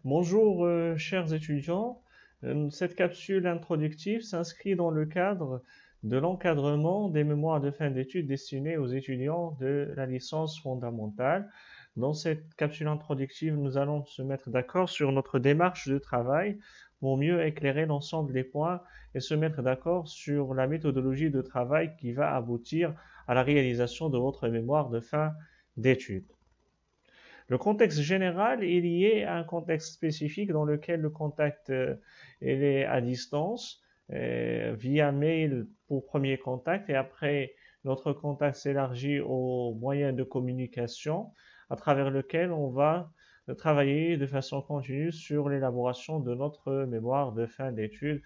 Bonjour, chers étudiants. Cette capsule introductive s'inscrit dans le cadre de l'encadrement des mémoires de fin d'études destinées aux étudiants de la licence fondamentale. Dans cette capsule introductive, nous allons se mettre d'accord sur notre démarche de travail pour mieux éclairer l'ensemble des points et se mettre d'accord sur la méthodologie de travail qui va aboutir à la réalisation de votre mémoire de fin d'études. Le contexte général est lié à un contexte spécifique dans lequel le contact est à distance, via mail pour premier contact, et après notre contact s'élargit aux moyens de communication à travers lequel on va travailler de façon continue sur l'élaboration de notre mémoire de fin d'études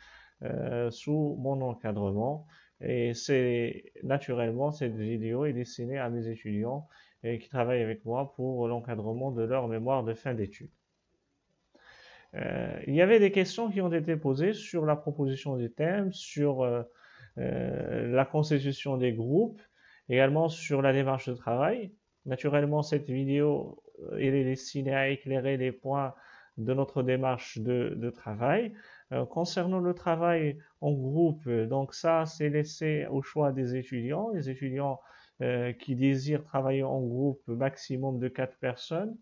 sous mon encadrement. Et c'est naturellement, cette vidéo est destinée à mes étudiants et qui travaillent avec moi pour l'encadrement de leur mémoire de fin d'études. Il y avait des questions qui ont été posées sur la proposition des thèmes, sur la constitution des groupes, également sur la démarche de travail. Naturellement, cette vidéo elle est destinée à éclairer les points de notre démarche de travail. Concernant le travail en groupe, donc ça, c'est laissé au choix des étudiants. Les étudiants qui désirent travailler en groupe maximum de 4 personnes.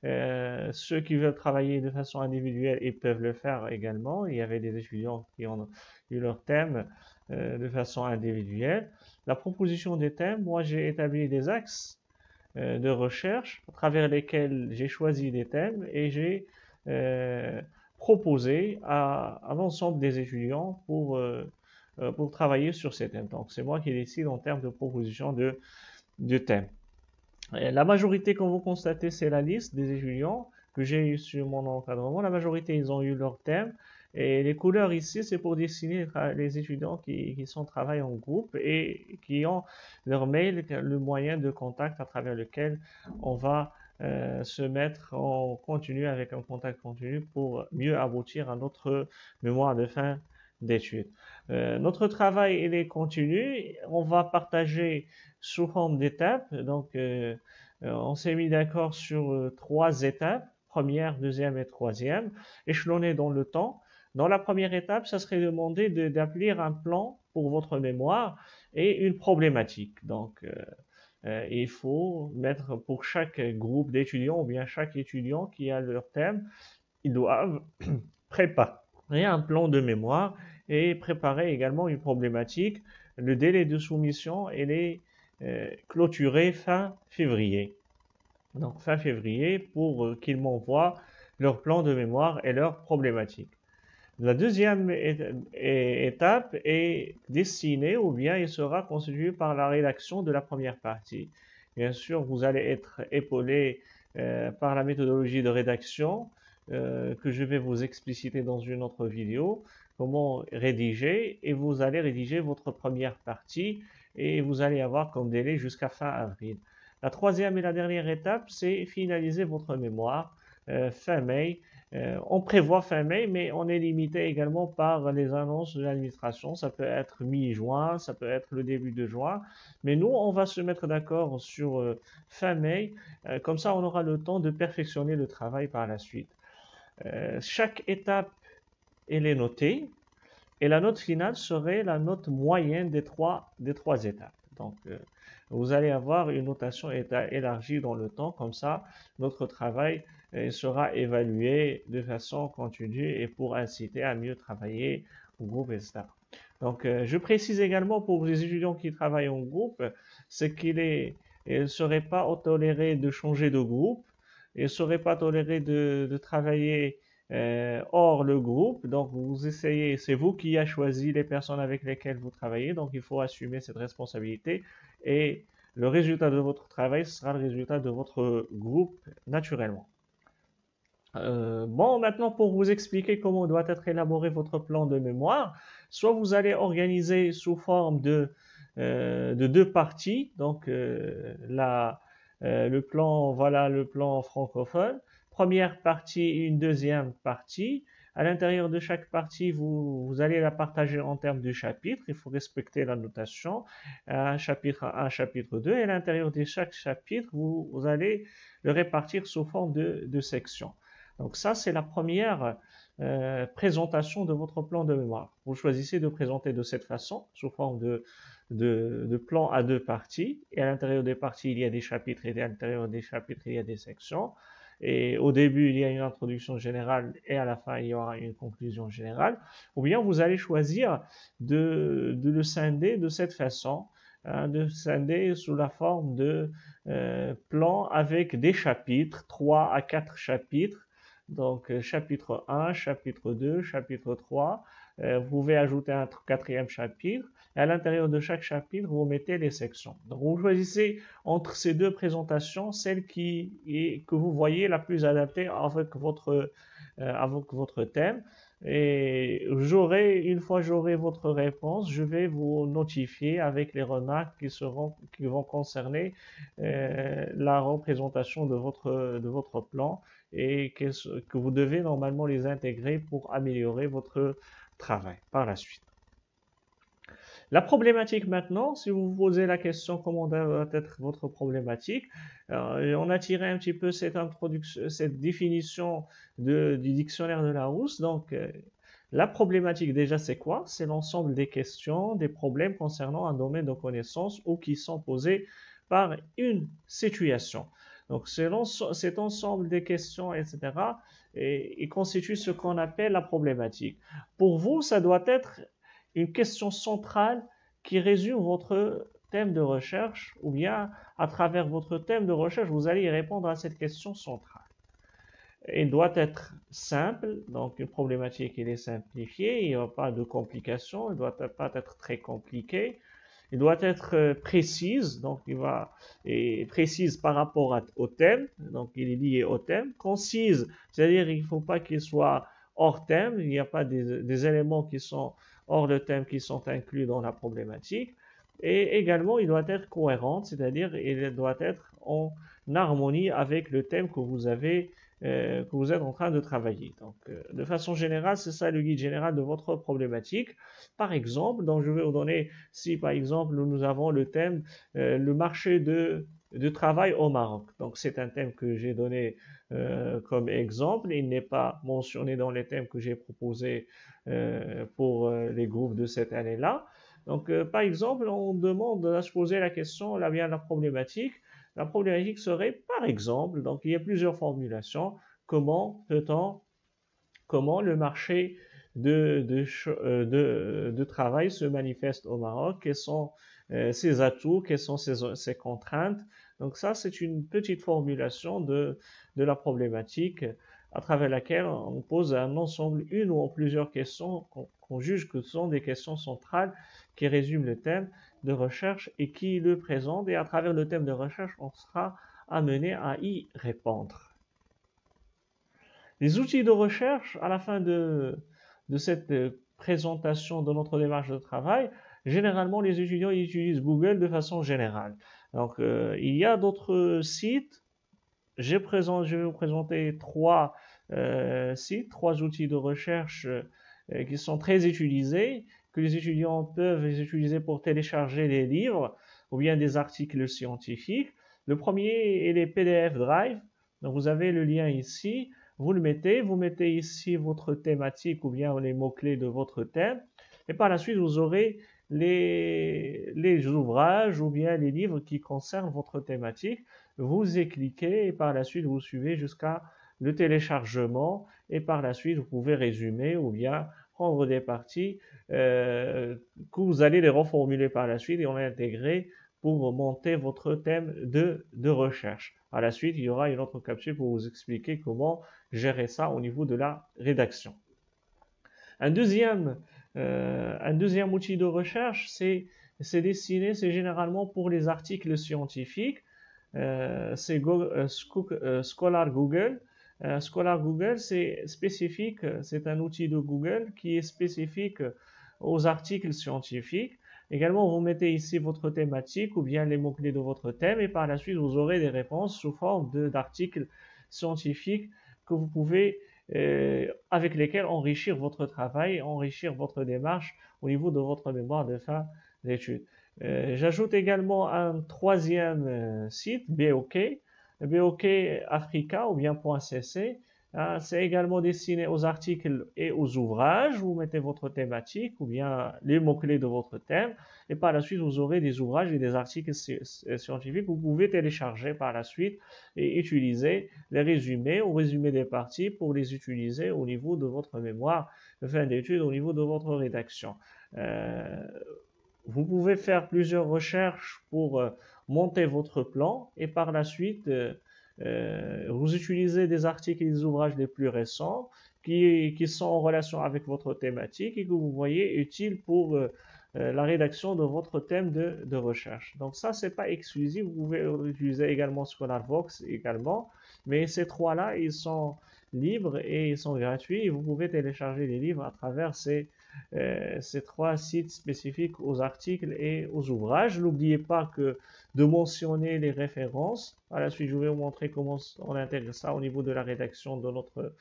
Ceux qui veulent travailler de façon individuelle, ils peuvent le faire également. Il y avait des étudiants qui ont eu leur thème de façon individuelle. La proposition des thèmes, moi j'ai établi des axes de recherche à travers lesquels j'ai choisi des thèmes et j'ai proposé à l'ensemble des étudiants pour travailler sur ces thèmes. Donc c'est moi qui décide en termes de proposition de thèmes. La majorité, comme vous constatez, c'est la liste des étudiants que j'ai eu sur mon encadrement. La majorité, ils ont eu leur thème. Et les couleurs ici, c'est pour dessiner les étudiants qui sont travaillent en groupe et qui ont leur mail, le moyen de contact à travers lequel on va se mettre en continu avec un contact continu pour mieux aboutir à notre mémoire de fin d'études. Notre travail il est continu. On va partager sous forme d'étapes. Donc, on s'est mis d'accord sur 3 étapes, première, deuxième et troisième, échelonnées dans le temps. Dans la première étape, ça serait demandé d'appeler un plan pour votre mémoire et une problématique. Donc, il faut mettre pour chaque groupe d'étudiants ou bien chaque étudiant qui a leur thème, ils doivent préparer un plan de mémoire et préparer également une problématique. Le délai de soumission est clôturé fin février. Donc fin février pour qu'ils m'envoient leur plan de mémoire et leur problématique. La deuxième étape est destinée ou bien il sera constitué par la rédaction de la première partie. Bien sûr, vous allez être épaulé par la méthodologie de rédaction que je vais vous expliciter dans une autre vidéo, comment rédiger, et vous allez rédiger votre première partie et vous allez avoir comme délai jusqu'à fin avril. La troisième et la dernière étape, c'est finaliser votre mémoire fin mai. On prévoit fin mai, mais on est limité également par les annonces de l'administration. Ça peut être mi-juin, ça peut être le début de juin. Mais nous, on va se mettre d'accord sur fin mai. Comme ça, on aura le temps de perfectionner le travail par la suite. Chaque étape, elle est notée. Et la note finale serait la note moyenne des trois étapes. Donc, vous allez avoir une notation élargie dans le temps. Comme ça, notre travail sera évalué de façon continue et pour inciter à mieux travailler au groupe, etc. Donc, je précise également pour les étudiants qui travaillent en groupe, c'est qu'il ne serait pas toléré de changer de groupe, il ne serait pas toléré de travailler hors le groupe. Donc, vous essayez, c'est vous qui avez choisi les personnes avec lesquelles vous travaillez, donc il faut assumer cette responsabilité et le résultat de votre travail sera le résultat de votre groupe naturellement. Bon, maintenant pour vous expliquer comment doit être élaboré votre plan de mémoire, soit vous allez organiser sous forme de 2 parties, donc le plan, voilà le plan francophone, première partie et une deuxième partie. À l'intérieur de chaque partie, vous allez la partager en termes de chapitres. Il faut respecter la notation. Un chapitre 1, chapitre 2. Et à l'intérieur de chaque chapitre, vous allez le répartir sous forme de sections. Donc ça, c'est la première présentation de votre plan de mémoire. Vous choisissez de présenter de cette façon, sous forme de plan à deux parties. Et à l'intérieur des parties, il y a des chapitres, et à l'intérieur des chapitres, il y a des sections. Et au début, il y a une introduction générale, et à la fin, il y aura une conclusion générale. Ou bien vous allez choisir de le scinder de cette façon, hein, de scinder sous la forme de plan avec des chapitres, 3 à 4 chapitres. Donc, chapitre 1, chapitre 2, chapitre 3. Vous pouvez ajouter un quatrième chapitre. Et à l'intérieur de chaque chapitre, vous mettez les sections. Donc, vous choisissez entre ces deux présentations celle que vous voyez la plus adaptée avec votre thème. Et une fois j'aurai votre réponse, je vais vous notifier avec les remarques qui vont concerner la représentation de votre plan et que vous devez normalement les intégrer pour améliorer votre travail par la suite. La problématique maintenant, si vous vous posez la question comment doit être votre problématique, on a tiré un petit peu cette définition du dictionnaire de Larousse. Donc, la problématique déjà c'est quoi? C'est l'ensemble des questions, des problèmes concernant un domaine de connaissance ou qui sont posés par une situation. Donc, cet ensemble des questions, etc., et constitue ce qu'on appelle la problématique. Pour vous, ça doit être une question centrale qui résume votre thème de recherche, ou bien à travers votre thème de recherche, vous allez y répondre à cette question centrale. Il doit être simple, donc une problématique, il est simplifié, il n'y a pas de complications, il ne doit pas être très compliqué. Il doit être précise, donc précise par rapport au thème, donc il est lié au thème. Concise, c'est-à-dire il ne faut pas qu'il soit hors thème, il n'y a pas des éléments qui sont hors de thème qui sont inclus dans la problématique. Et également, il doit être cohérent, c'est-à-dire il doit être en harmonie avec le thème que vous êtes en train de travailler. Donc, de façon générale, c'est ça le guide général de votre problématique. Par exemple, donc je vais vous donner, si par exemple nous avons le thème le marché de travail au Maroc. Donc, c'est un thème que j'ai donné comme exemple. Il n'est pas mentionné dans les thèmes que j'ai proposés pour les groupes de cette année-là. Donc, par exemple, on demande à se poser la question, là vient la problématique. La problématique serait, par exemple, donc il y a plusieurs formulations, comment le marché de travail se manifeste au Maroc, quels sont ses atouts, quelles sont ses contraintes. Donc ça, c'est une petite formulation de la problématique à travers laquelle on pose un ensemble, une ou plusieurs questions qu'on juge que ce sont des questions centrales qui résument le thème de recherche et qui le présentent. Et à travers le thème de recherche, on sera amené à y répondre. Les outils de recherche, à la fin de cette présentation de notre démarche de travail, généralement les étudiants utilisent Google de façon générale. Donc, il y a d'autres sites. Je vais vous présenter trois sites, trois outils de recherche qui sont très utilisés, que les étudiants peuvent utiliser pour télécharger des livres ou bien des articles scientifiques. Le premier est les PDF Drive. Donc, vous avez le lien ici. Vous mettez ici votre thématique ou bien les mots-clés de votre thème. Et par la suite, vous aurez les ouvrages ou bien les livres qui concernent votre thématique. Vous y cliquez et par la suite, vous suivez jusqu'à le téléchargement. Et par la suite, vous pouvez résumer ou bien prendre des parties que vous allez les reformuler par la suite et on les intégrer pour monter votre thème de recherche. À la suite, il y aura une autre capsule pour vous expliquer comment gérer ça au niveau de la rédaction. Un deuxième outil de recherche, c'est généralement pour les articles scientifiques. C'est Scholar Google. Scholar Google, c'est spécifique, c'est un outil de Google qui est spécifique aux articles scientifiques. Également, vous mettez ici votre thématique ou bien les mots-clés de votre thème et par la suite, vous aurez des réponses sous forme d'articles scientifiques que vous pouvez, avec lesquels enrichir votre travail, enrichir votre démarche au niveau de votre mémoire de fin d'études. J'ajoute également un troisième site, BOK Africa ou bien .cc. Hein, c'est également destiné aux articles et aux ouvrages. Vous mettez votre thématique ou bien les mots-clés de votre thème. Et par la suite, vous aurez des ouvrages et des articles scientifiques. Vous pouvez télécharger par la suite et utiliser les résumés ou résumer des parties pour les utiliser au niveau de votre mémoire de fin d'études, au niveau de votre rédaction. Euh, Vous pouvez faire plusieurs recherches pour monter votre plan et par la suite, vous utilisez des articles et des ouvrages les plus récents qui sont en relation avec votre thématique et que vous voyez utiles pour la rédaction de votre thème de recherche. Donc ça, c'est pas exclusif. Vous pouvez utiliser également ScholarVox également, mais ces trois-là, ils sont libres et ils sont gratuits et vous pouvez télécharger les livres à travers ces trois sites spécifiques aux articles et aux ouvrages. N'oubliez pas de mentionner les références. À la suite, je vais vous montrer comment on intègre ça au niveau de la rédaction de notre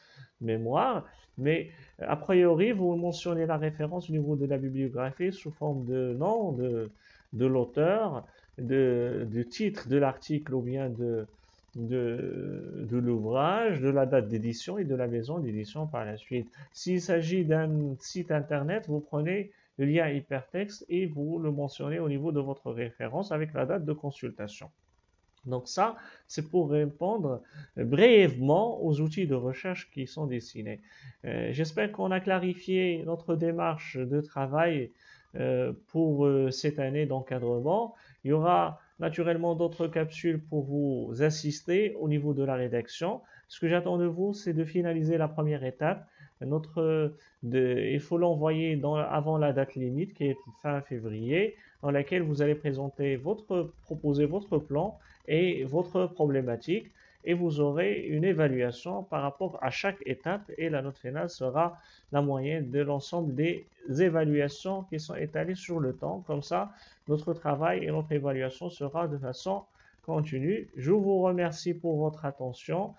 mémoire. Mais a priori, vous mentionnez la référence au niveau de la bibliographie sous forme de nom de l'auteur, de titre de l'article ou bien de l'ouvrage, de la date d'édition et de la maison d'édition par la suite. S'il s'agit d'un site internet, vous prenez le lien hypertexte et vous le mentionnez au niveau de votre référence avec la date de consultation. Donc ça, c'est pour répondre brièvement aux outils de recherche qui sont dessinés. J'espère qu'on a clarifié notre démarche de travail pour cette année d'encadrement. Il y aura naturellement d'autres capsules pour vous assister au niveau de la rédaction. Ce que j'attends de vous, c'est de finaliser la première étape. Il faut l'envoyer avant la date limite qui est fin février, dans laquelle vous allez proposer votre plan et votre problématique et vous aurez une évaluation par rapport à chaque étape et la note finale sera la moyenne de l'ensemble des évaluations qui sont étalées sur le temps. Comme ça, notre travail et notre évaluation sera de façon continue. Je vous remercie pour votre attention.